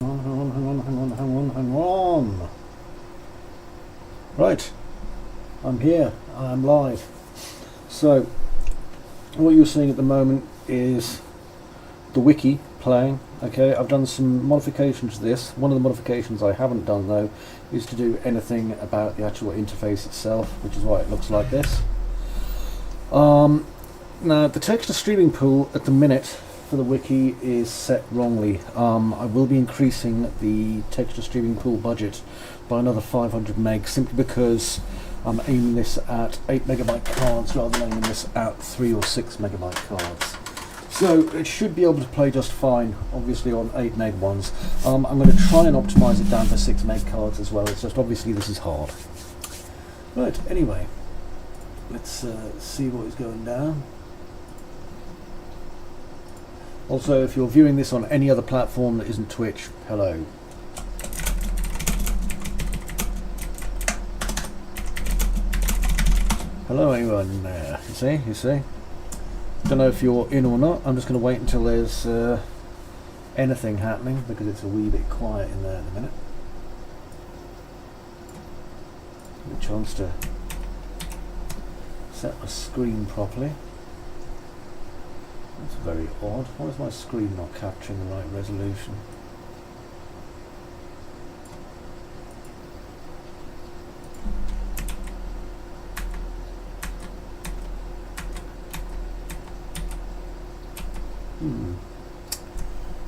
Hang on. Right, I'm here, I'm live. So, what you're seeing at the moment is the Wickie playing. Okay, I've done some modifications to this. One of the modifications I haven't done though is to do anything about the actual interface itself, which is why it looks like this. Now, the texture streaming pool at the minute for the Wickie is set wrongly. I will be increasing the texture streaming pool budget by another 500 meg simply because I'm aiming this at 8 megabyte cards rather than aiming this at 3 or 6 megabyte cards. So it should be able to play just fine, obviously on 8 meg ones. I'm going to try and optimise it down for 6 meg cards as well. It's just obviously this is hard. Right, anyway, let's see what is going down. Also, if you're viewing this on any other platform that isn't Twitch, hello. Hello anyone there, you see? Don't know if you're in or not. I'm just going to wait until there's anything happening because it's a wee bit quiet in there at the minute. Give me a chance to set my screen properly. That's very odd. Why is my screen not capturing the right resolution?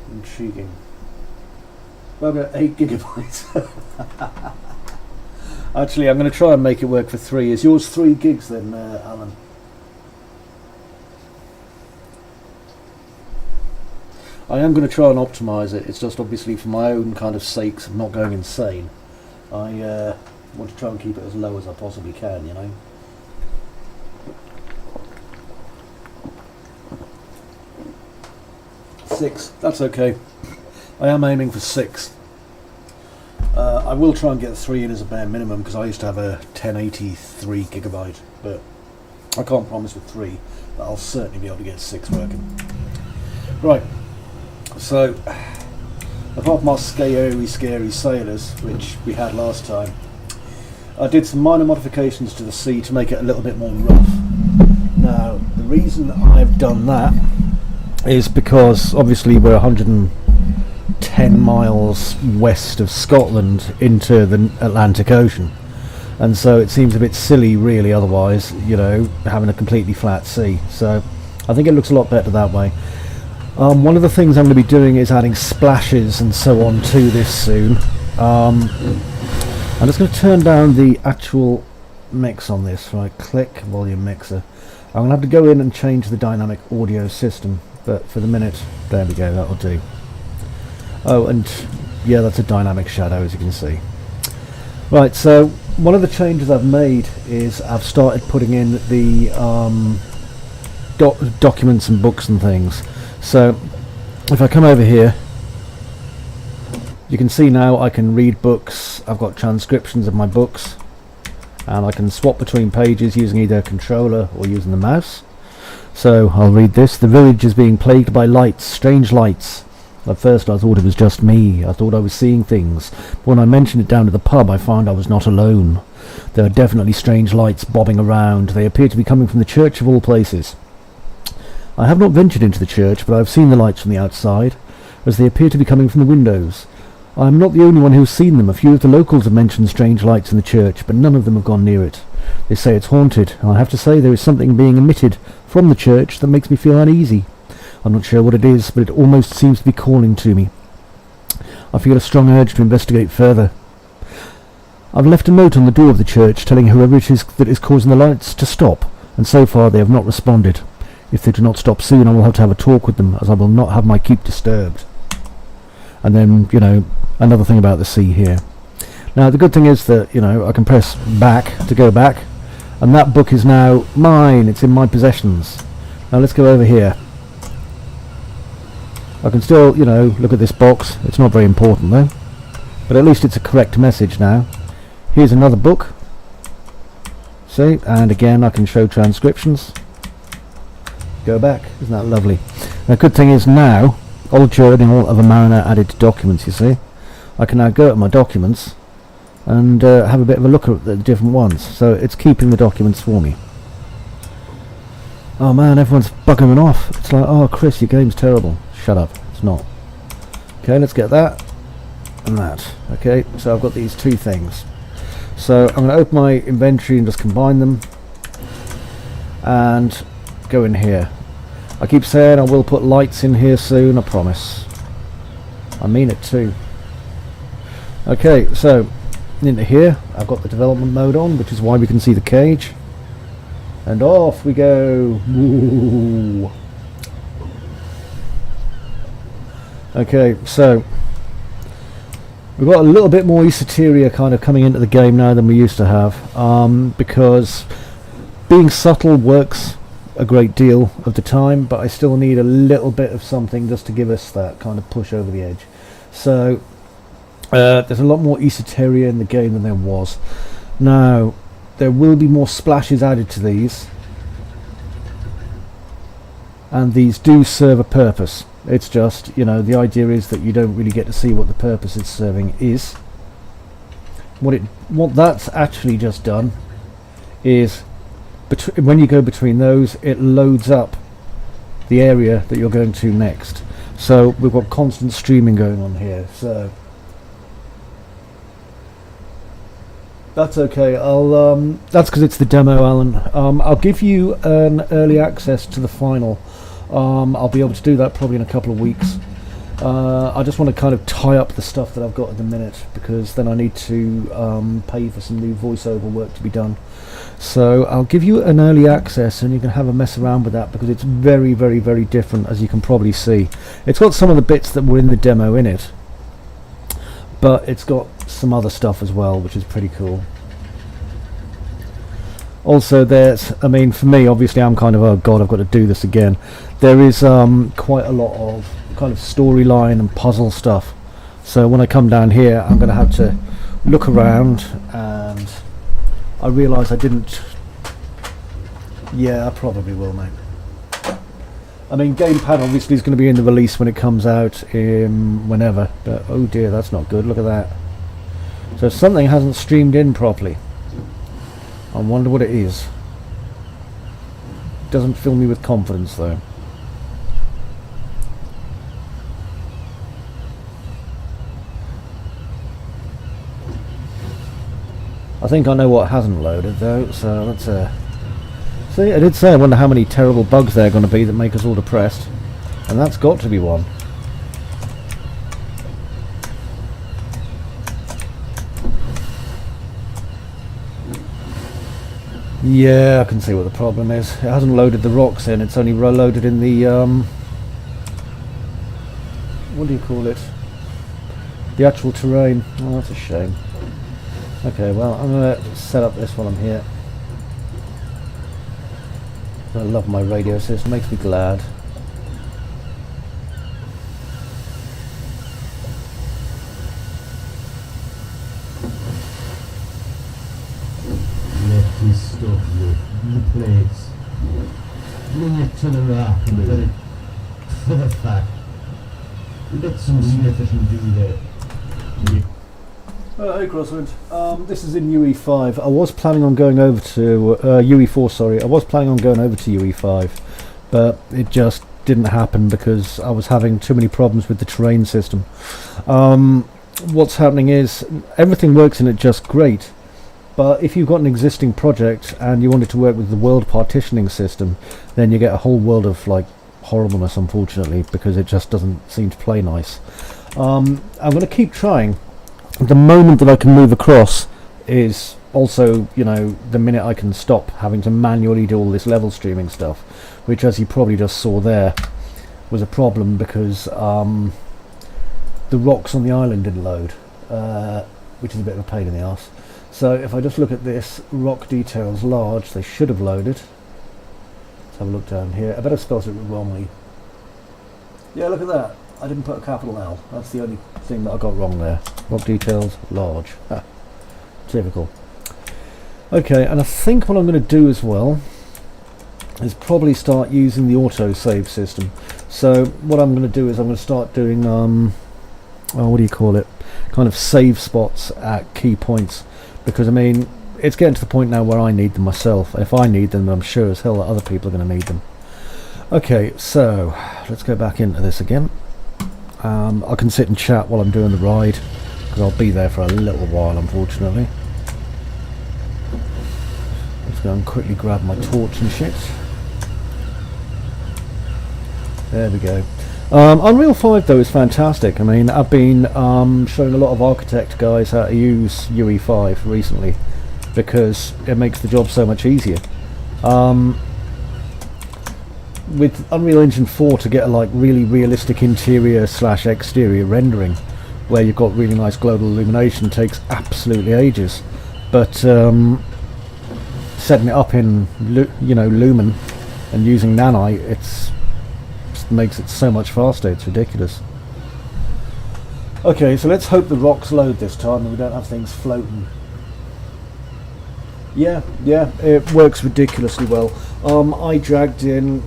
Intriguing. About 8 gigabytes. Actually, I'm going to try and make it work for 3. Is yours 3 gigs then, Alan? I am going to try and optimise it. It's just obviously for my own kind of sakes of not going insane. I want to try and keep it as low as I possibly can, you know. Six, that's okay. I am aiming for 6. I will try and get 3 in as a bare minimum because I used to have a 1083 gigabyte, but I can't promise with 3, but I'll certainly be able to get 6 working. Right, so apart from our scary sailors, which we had last time, I did some minor modifications to the sea to make it a little bit more rough. Now, the reason I've done that is because obviously we're 110 miles west of Scotland into the Atlantic Ocean, and so it seems a bit silly really otherwise, you know, having a completely flat sea. So I think it looks a lot better that way. One of the things I'm going to be doing is adding splashes and so on to this soon. I'm just going to turn down the actual mix on this. Right, click volume mixer. I'm going to have to go in and change the dynamic audio system, but for the minute, there we go, that'll do. Oh, and yeah, that's a dynamic shadow, as you can see. Right, so one of the changes I've made is I've started putting in the documents and books and things. So if I come over here, you can see now I can read books. I've got transcriptions of my books, and I can swap between pages using either a controller or using the mouse. So I'll read this. The village is being plagued by lights, strange lights. At first I thought it was just me. I thought I was seeing things. But when I mentioned it down to the pub, I found I was not alone. There are definitely strange lights bobbing around. They appear to be coming from the church of all places. I have not ventured into the church, but I have seen the lights from the outside, as they appear to be coming from the windows. I am not the only one who has seen them. A few of the locals have mentioned strange lights in the church, but none of them have gone near it. They say it's haunted, and I have to say there is something being emitted from the church that makes me feel uneasy. I'm not sure what it is, but it almost seems to be calling to me. I feel a strong urge to investigate further. I've left a note on the door of the church telling whoever it is that is causing the lights to stop, and so far they have not responded. If they do not stop soon, I will have to have a talk with them, as I will not have my keep disturbed. And then, you know, another thing about the sea here. Now, the good thing is that, you know, I can press back to go back, and that book is now mine. It's in my possessions. Now let's go over here. I can still, you know, look at this box. It's not very important though, but at least it's a correct message now. Here's another book. See, and again I can show transcriptions. Go back. Isn't that lovely? The good thing is now, Old Journal of a Mariner added to documents, you see. I can now go to my documents and have a bit of a look at the different ones. So it's keeping the documents for me. Oh man, everyone's bugging me off. It's like, oh Chris, your game's terrible. Shut up, it's not. Okay, let's get that and that. Okay, so I've got these two things. So I'm going to open my inventory and just combine them and go in here. I keep saying I will put lights in here soon, I promise. I mean it too. Okay, so into here I've got the development mode on, which is why we can see the cage. And off we go. Ooh. Okay, so we've got a little bit more esoteria kind of coming into the game now than we used to have, because being subtle works a great deal of the time, but I still need a little bit of something just to give us that kind of push over the edge. So there's a lot more esoteria in the game than there was. Now there will be more splashes added to these, and these do serve a purpose. It's just, you know, the idea is that you don't really get to see what the purpose it's serving is. What that's actually just done is, when you go between those, it loads up the area that you're going to next. So we've got constant streaming going on here. So that's okay. That's because it's the demo, Alan. I'll give you an early access to the final. I'll be able to do that probably in a couple of weeks. I just want to kind of tie up the stuff that I've got at the minute, because then I need to pay for some new voiceover work to be done. So I'll give you an early access and you can have a mess around with that, because it's very, very, very different, as you can probably see. It's got some of the bits that were in the demo in it, but it's got some other stuff as well, which is pretty cool. Also, there's, I mean, for me, obviously, I'm kind of, oh god, I've got to do this again. There is quite a lot of kind of storyline and puzzle stuff. So when I come down here, I'm going to have to look around, and I realise I didn't. Yeah, I probably will, mate. I mean, gamepad obviously is going to be in the release when it comes out in whenever. But oh dear, that's not good. Look at that. So something hasn't streamed in properly. I wonder what it is. Doesn't fill me with confidence though. I think I know what hasn't loaded though, so let's see, I did say I wonder how many terrible bugs there are going to be that make us all depressed, and that's got to be one. Yeah, I can see what the problem is. It hasn't loaded the rocks in, it's only loaded in the what do you call it? The actual terrain. Oh, that's a shame. Okay, well, I'm going to set up this while I'm here. I love my radio system, makes me glad. Let this stuff look in the plates. Bring it to the rack and let it for the fact. Let some sniffing do that. Hey Crosswind, this is in UE5. I was planning on going over to UE4, sorry. I was planning on going over to UE5, but it just didn't happen because I was having too many problems with the terrain system. What's happening is everything works in it just great, but if you've got an existing project and you want it to work with the world partitioning system, then you get a whole world of like horribleness, unfortunately, because it just doesn't seem to play nice. I'm going to keep trying. The moment that I can move across is also, you know, the minute I can stop having to manually do all this level streaming stuff, which, as you probably just saw there, was a problem because the rocks on the island didn't load, which is a bit of a pain in the arse. So if I just look at this, rock details large, they should have loaded. Let's have a look down here. I better spell it wrongly. Yeah, look at that. I didn't put a capital L. That's the only thing that I got wrong there. Rock details, large. Ha. Typical. Okay, and I think what I'm going to do as well is probably start using the auto save system. So what I'm going to do is I'm going to start doing what do you call it, kind of save spots at key points, because I mean it's getting to the point now where I need them myself. If I need them, I'm sure as hell that other people are going to need them. Okay, so let's go back into this again. I can sit and chat while I'm doing the ride, because I'll be there for a little while, unfortunately. Let's go and quickly grab my torch and shit. There we go. Unreal 5 though is fantastic. I mean, I've been showing a lot of architect guys how to use UE5 recently, because it makes the job so much easier. With Unreal Engine 4 to get a like really realistic interior / exterior rendering where you've got really nice global illumination takes absolutely ages, but setting it up in Lumen and using Nanite, it makes it so much faster. It's ridiculous. Okay, so let's hope the rocks load this time and we don't have things floating. Yeah, it works ridiculously well. I dragged in,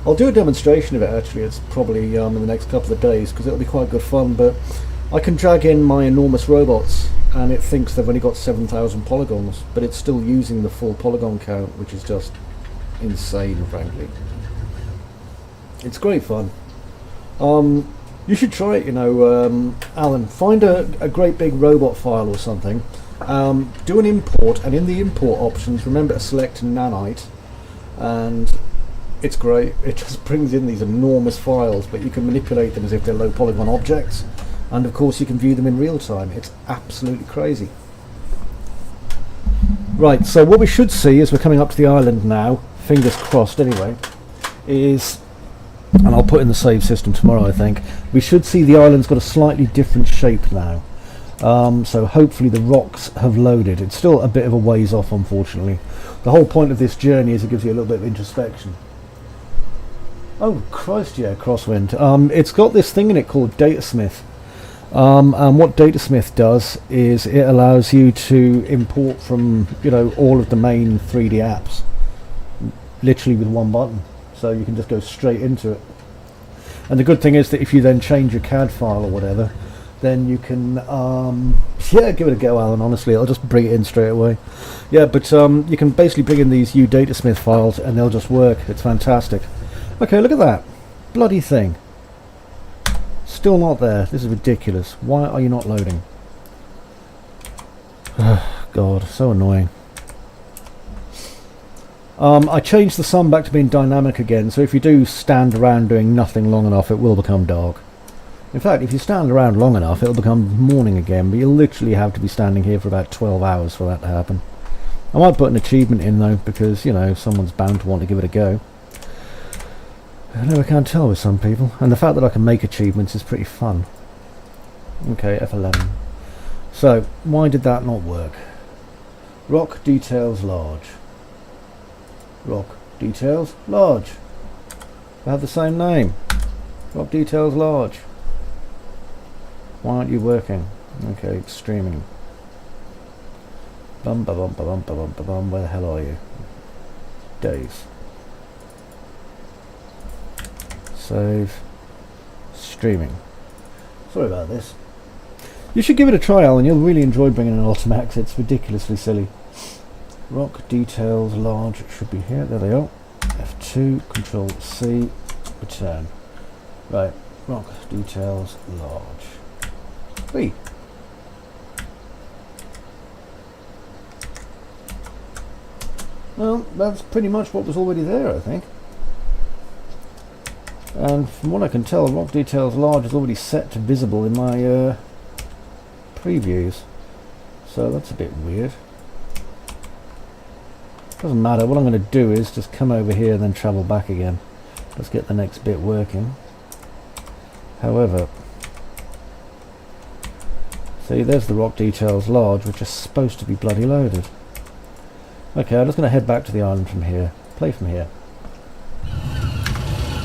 I'll do a demonstration of it actually. It's probably in the next couple of days, because it'll be quite good fun, but I can drag in my enormous robots and it thinks they've only got 7,000 polygons, but it's still using the full polygon count, which is just insane, frankly. It's great fun. You should try it, Alan. Find a great big robot file or something. Do an import, and in the import options, remember to select Nanite, and it's great. It just brings in these enormous files, but you can manipulate them as if they're low polygon objects, and of course you can view them in real time. It's absolutely crazy. Right, so what we should see as we're coming up to the island now, fingers crossed anyway, is, and I'll put in the save system tomorrow I think, we should see the island's got a slightly different shape now. So hopefully the rocks have loaded. It's still a bit of a ways off, unfortunately. The whole point of this journey is it gives you a little bit of introspection. Oh Christ, yeah, crosswind. It's got this thing in it called Datasmith, and what Datasmith does is it allows you to import from all of the main 3D apps literally with one button, so you can just go straight into it. And the good thing is that if you then change your CAD file or whatever, then you can give it a go, Alan. Honestly, I'll just bring it in straight away. Yeah, but you can basically bring in these Datasmith files and they'll just work. It's fantastic. Okay, look at that bloody thing, still not there. This is ridiculous. Why are you not loading? God, so annoying. I changed the sun back to being dynamic again, so if you do stand around doing nothing long enough, it will become dark. In fact, if you stand around long enough, it'll become morning again, but you'll literally have to be standing here for about 12 hours for that to happen. I might put an achievement in though, because, someone's bound to want to give it a go. I never can tell with some people, and the fact that I can make achievements is pretty fun. Okay, F11. So, why did that not work? Rock details large. Rock details large. They have the same name. Rock details large. Why aren't you working? Okay, streaming. Bum ba bum ba bum ba bum ba bum. Where the hell are you? Days. Save. Streaming. Sorry about this. You should give it a try, Alan. You'll really enjoy bringing in Ultimax. It's ridiculously silly. Rock details large should be here. There they are. F2, Control C, return. Right. Rock details large. Wait. Well, that's pretty much what was already there, I think. And from what I can tell, rock details large is already set to visible in my previews. So that's a bit weird. Doesn't matter. What I'm going to do is just come over here and then travel back again. Let's get the next bit working. However, see, there's the rock details large, which are supposed to be bloody loaded. Okay, I'm just going to head back to the island from here. Play from here.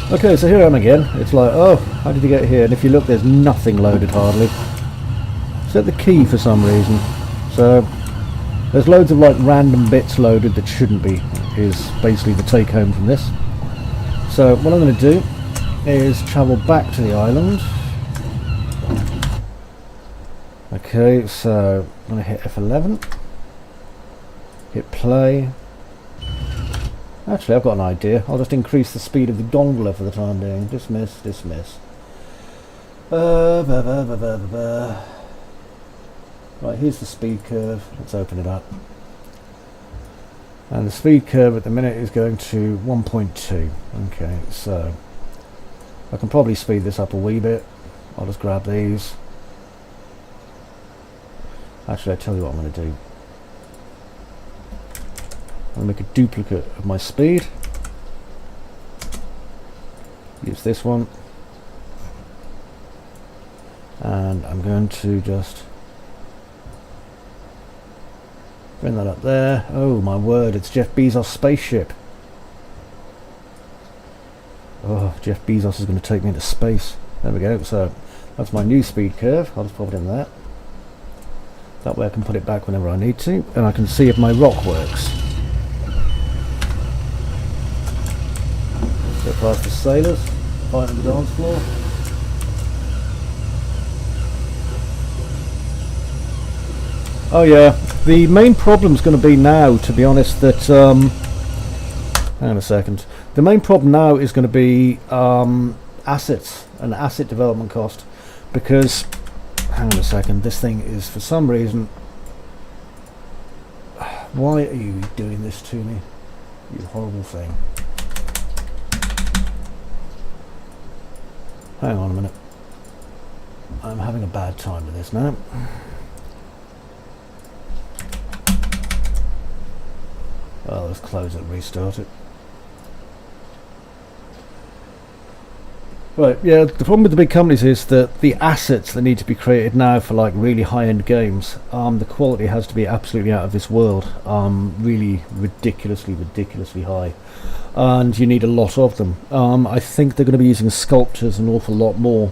Okay, so here I am again. It's like, oh, how did you get here? And if you look, there's nothing loaded hardly. Set the key for some reason. So there's loads of like random bits loaded that shouldn't be, is basically the take home from this. So what I'm going to do is travel back to the island. Okay, so I'm going to hit F11, hit play. Actually, I've got an idea. I'll just increase the speed of the gondola for the time being. Dismiss, dismiss. Right, here's the speed curve. Let's open it up. And the speed curve at the minute is going to 1.2. Okay, so I can probably speed this up a wee bit. I'll just grab these. Actually, I'll tell you what I'm going to do. I'm going to make a duplicate of my speed. Use this one. And I'm going to just bring that up there. Oh my word, it's Jeff Bezos' spaceship. Oh, Jeff Bezos is going to take me into space. There we go. So that's my new speed curve. I'll just pop it in there. That way I can put it back whenever I need to, and I can see if my rock works. Go past the sailors, fight on the dance floor. Oh yeah, the main problem's going to be now, to be honest, that hang on a second. The main problem now is going to be assets and asset development cost, because hang on a second, this thing is for some reason. Why are you doing this to me, you horrible thing? Hang on a minute. I'm having a bad time with this now. Well, let's close it, restart it. Right, yeah, the problem with the big companies is that the assets that need to be created now for like really high-end games, the quality has to be absolutely out of this world, really ridiculously high, and you need a lot of them. I think they're going to be using sculptures an awful lot more,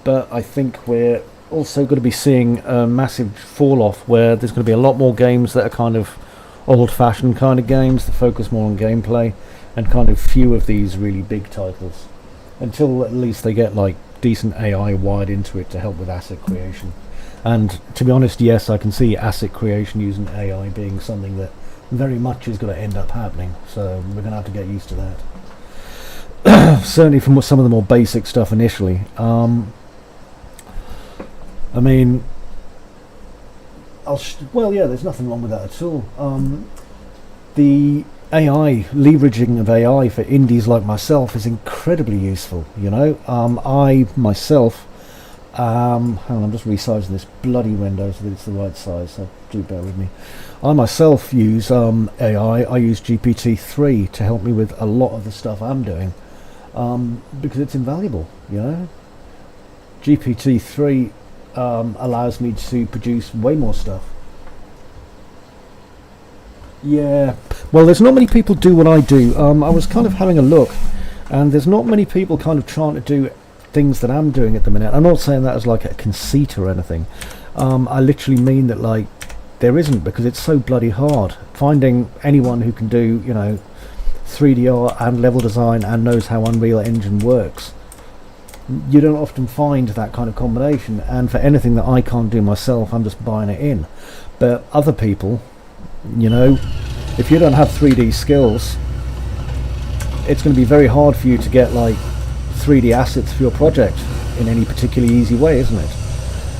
but I think we're also going to be seeing a massive fall-off where there's going to be a lot more games that are kind of old-fashioned kind of games that focus more on gameplay, and kind of few of these really big titles, until at least they get like decent AI wired into it to help with asset creation. And to be honest, yes, I can see asset creation using AI being something that very much is going to end up happening, so we're going to have to get used to that. Certainly from some of the more basic stuff initially. I mean, well, yeah, there's nothing wrong with that at all. The AI, leveraging of AI for indies like myself is incredibly useful, you know. I myself, hang on, I'm just resizing this bloody window so that it's the right size, so do bear with me. I myself use AI. I use GPT-3 to help me with a lot of the stuff I'm doing, because it's invaluable, you know. GPT-3 allows me to produce way more stuff. Yeah, well, there's not many people do what I do. I was kind of having a look, and there's not many people kind of trying to do things that I'm doing at the minute. I'm not saying that as like a conceit or anything. I literally mean that, like, there isn't, because it's so bloody hard finding anyone who can do, you know, 3D art and level design and knows how Unreal Engine works. You don't often find that kind of combination, and for anything that I can't do myself, I'm just buying it in. But other people, you know, if you don't have 3D skills, it's going to be very hard for you to get like 3D assets for your project in any particularly easy way, isn't it?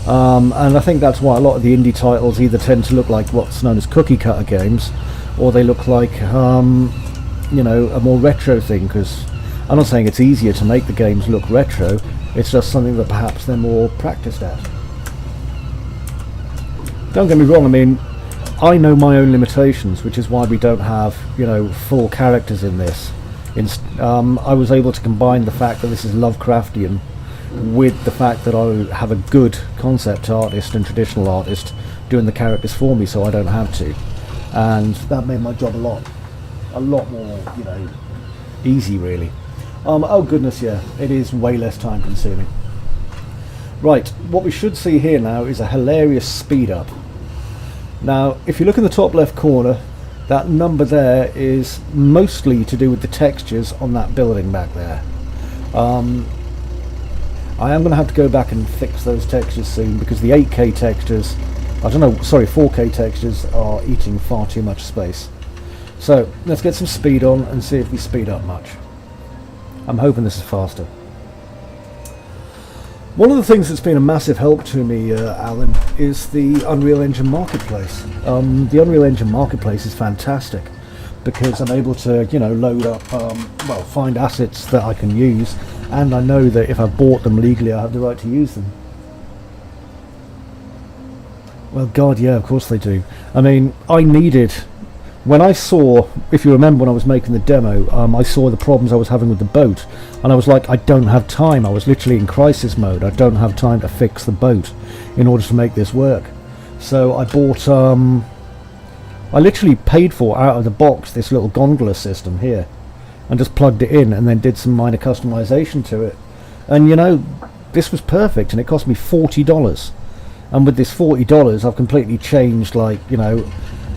And I think that's why a lot of the indie titles either tend to look like what's known as cookie cutter games, or they look like you know, a more retro thing, because I'm not saying it's easier to make the games look retro, it's just something that perhaps they're more practiced at. Don't get me wrong, I mean, I know my own limitations, which is why we don't have, you know, full characters in this. I was able to combine the fact that this is Lovecraftian with the fact that I have a good concept artist and traditional artist doing the characters for me, so I don't have to. And that made my job a lot more, you know, easy, really. Oh goodness, yeah, it is way less time consuming. Right, what we should see here now is a hilarious speed up. Now, if you look in the top left corner, that number there is mostly to do with the textures on that building back there. I am going to have to go back and fix those textures soon, because the 8K textures, I don't know, sorry, 4K textures are eating far too much space. So let's get some speed on and see if we speed up much. I'm hoping this is faster. One of the things that's been a massive help to me, Alan, is the Unreal Engine Marketplace. The Unreal Engine Marketplace is fantastic because I'm able to, you know, load up, well, find assets that I can use, and I know that if I bought them legally, I have the right to use them. Well, God, yeah, of course they do. I mean, I needed... When I saw, if you remember when I was making the demo, I saw the problems I was having with the boat, and I was like, I don't have time. I was literally in crisis mode. I don't have time to fix the boat in order to make this work. So I bought, I literally paid for, out of the box, this little gondola system here, and just plugged it in and then did some minor customization to it. And you know, this was perfect, and it cost me $40. And with this $40, I've completely changed, like, you know,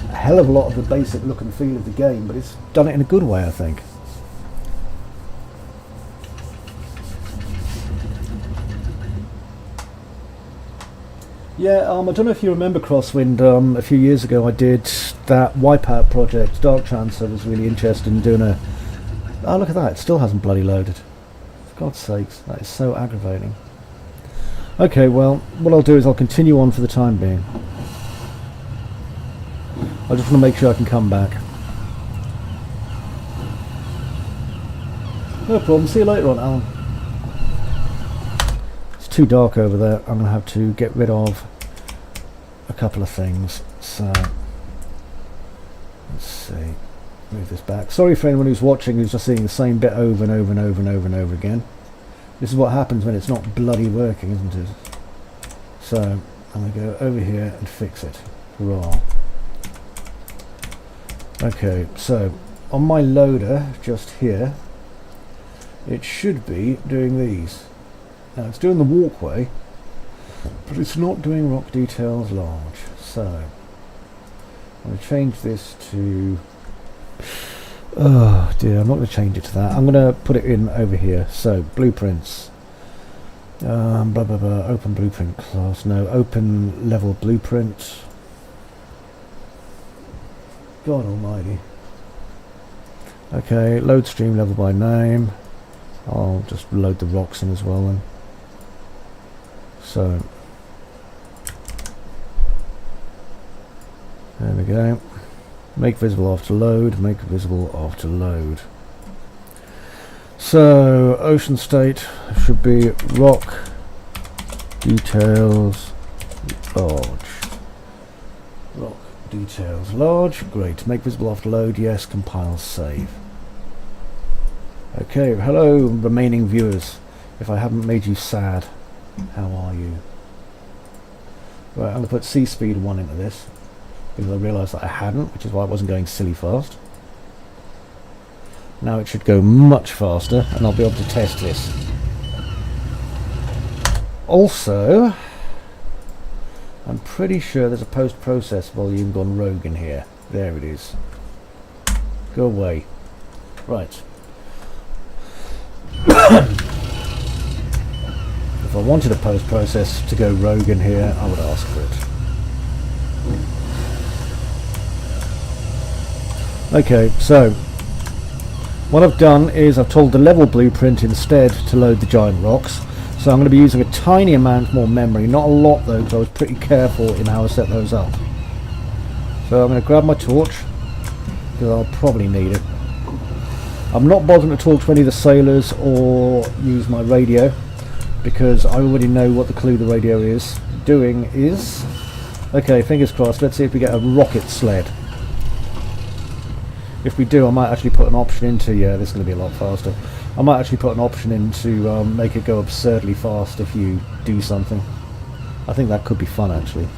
a hell of a lot of the basic look and feel of the game, but it's done it in a good way, I think. Yeah, I don't know if you remember, Crosswind, a few years ago I did that Wipeout project. Dark Chancer was really interested in doing a... Oh, look at that, it still hasn't bloody loaded. For God's sakes, that is so aggravating. Okay, well, what I'll do is I'll continue on for the time being. I just want to make sure I can come back. No problem, see you later on, Alan. It's too dark over there. I'm going to have to get rid of a couple of things. So, let's see. Move this back. Sorry for anyone who's watching who's just seeing the same bit over and over and over and over and over again. This is what happens when it's not bloody working, isn't it? So, I'm going to go over here and fix it. Raw. Okay, so on my loader just here, it should be doing these. Now it's doing the walkway, but it's not doing rock details large. So I'm going to change this to... Oh dear, I'm not going to change it to that. I'm going to put it in over here. So blueprints, blah blah blah, open blueprint class, no, open level blueprint. God almighty. Okay, load stream level by name. I'll just load the rocks in as well then. So there we go. Make visible after load, make visible after load. So ocean state should be rock details large. Rock details large, great. Make visible after load, yes. Compile, save. Okay, hello remaining viewers. If I haven't made you sad, how are you? Right, I'm going to put C speed 1 into this because I realised that I hadn't, which is why I wasn't going silly fast. Now it should go much faster and I'll be able to test this. Also, I'm pretty sure there's a post-process volume gone rogue in here. There it is. Go away. Right. If I wanted a post-process to go rogue in here, I would ask for it. Okay, so what I've done is I've told the level blueprint instead to load the giant rocks. So I'm going to be using a tiny amount more memory, not a lot though, because I was pretty careful in how I set those up. So I'm going to grab my torch, because I'll probably need it. I'm not bothering to talk to any of the sailors or use my radio, because I already know what the clue the radio is doing is... Okay, fingers crossed, let's see if we get a rocket sled. If we do, I might actually put an option into... Yeah, this is going to be a lot faster. I might actually put an option in to make it go absurdly fast if you do something. I think that could be fun, actually.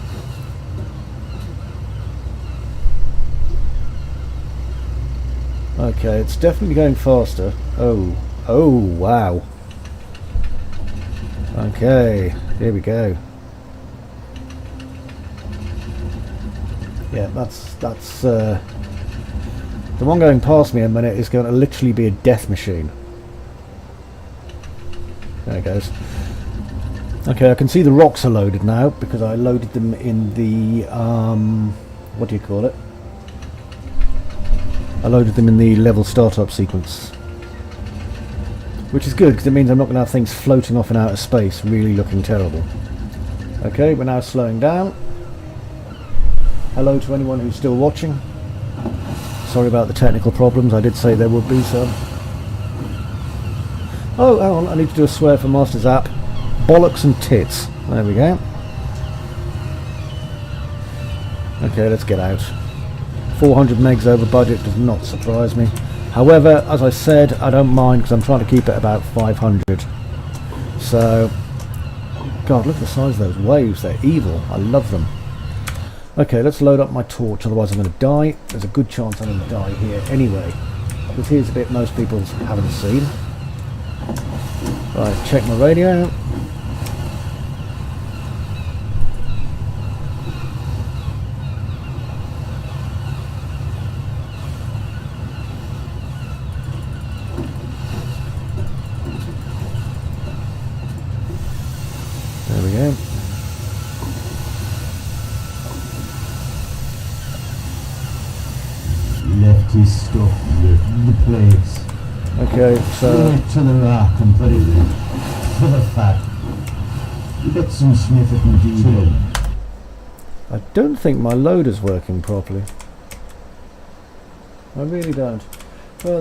Okay, it's definitely going faster. Oh, wow. Okay, here we go. Yeah, that's the one going past me in a minute is going to literally be a death machine. There it goes. Okay, I can see the rocks are loaded now because I loaded them in the what do you call it? I loaded them in the level startup sequence, which is good because it means I'm not going to have things floating off in outer space really looking terrible. Okay, we're now slowing down. Hello to anyone who's still watching. Sorry about the technical problems, I did say there would be some. Oh, hang on, I need to do a swear for Master's app. Bollocks and tits. There we go. Okay, let's get out. 400 megs over budget does not surprise me. However, as I said, I don't mind because I'm trying to keep it about 500. So, God, look at the size of those waves. They're evil. I love them. Okay, let's load up my torch, otherwise I'm going to die. There's a good chance I'm going to die here anyway. Because here's a bit most people haven't seen. Right, check my radio. There we go. Left his stuff in the place. Okay, so Went to the rock and put it in. For the fact. You get some significant detail. I don't think my loader's working properly. I really don't. Well,